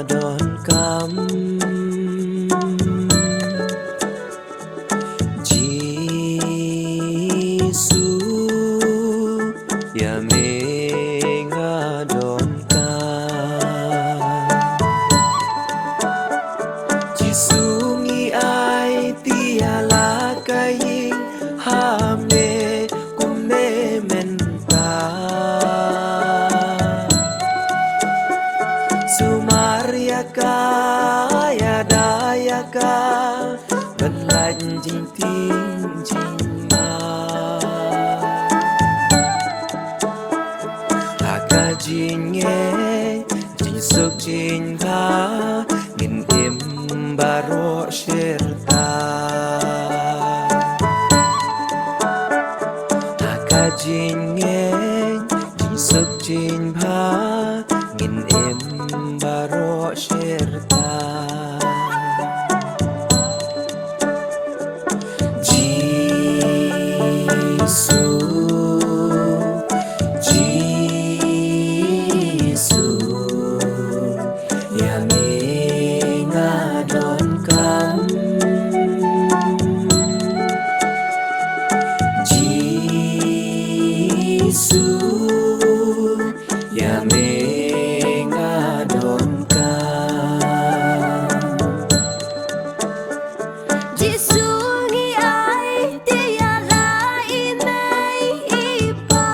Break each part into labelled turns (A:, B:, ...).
A: đón cắm Giêsu ya me nga đón cắm Giêsu ngi ai tia la kai ha me kum me men ta Sumaria ka ya daya ka Vẫn lạnh jing tiếng jing ma Haka jing nghe jing suk jing ha Min im baro sherta Haka jing nghe jing suk jing ha Min im baro sherta Giêsu Giêsu ya me nga đón cắm Giêsu ya me nga đón cắm
B: Giêsu ngi ai tia la inay ipa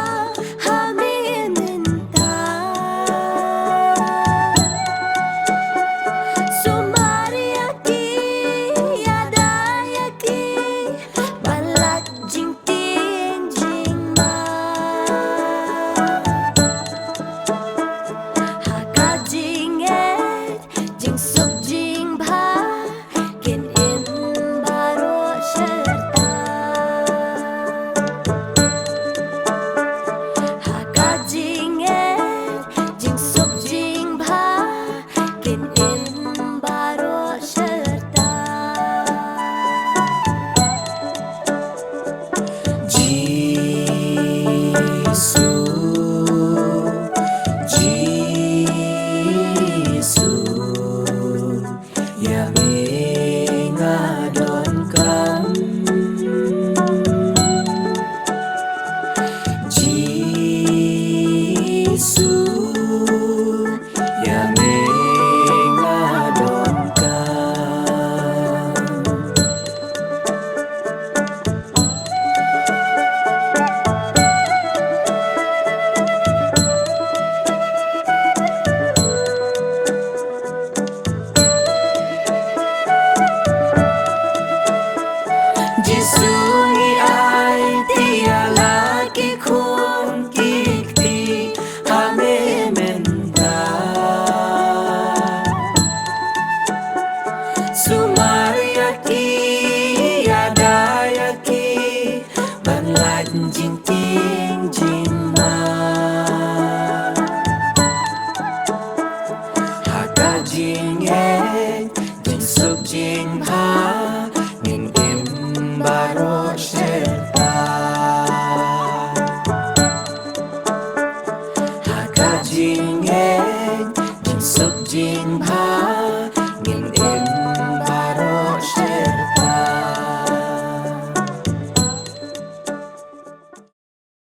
B: haminin ta Sumaria ki yadaya ki balat jing ting jing ma Haka jing et jing suk jing bha kin in baro sherta Haka jing et jing suk jing bha kin in baro sherta
A: Giêsu Giêsu ya me nga đón cắm Giêsu ya me nga đón cắm Giêsu ngi ai tia la ki khôn ki ti ha me men ta Sumaria ki ya daya ki ban lạnh jing tiếng jing ma Haka jing nghe jing suk jing ha Min im baro sherta Haka jing nghe jing suk jing ha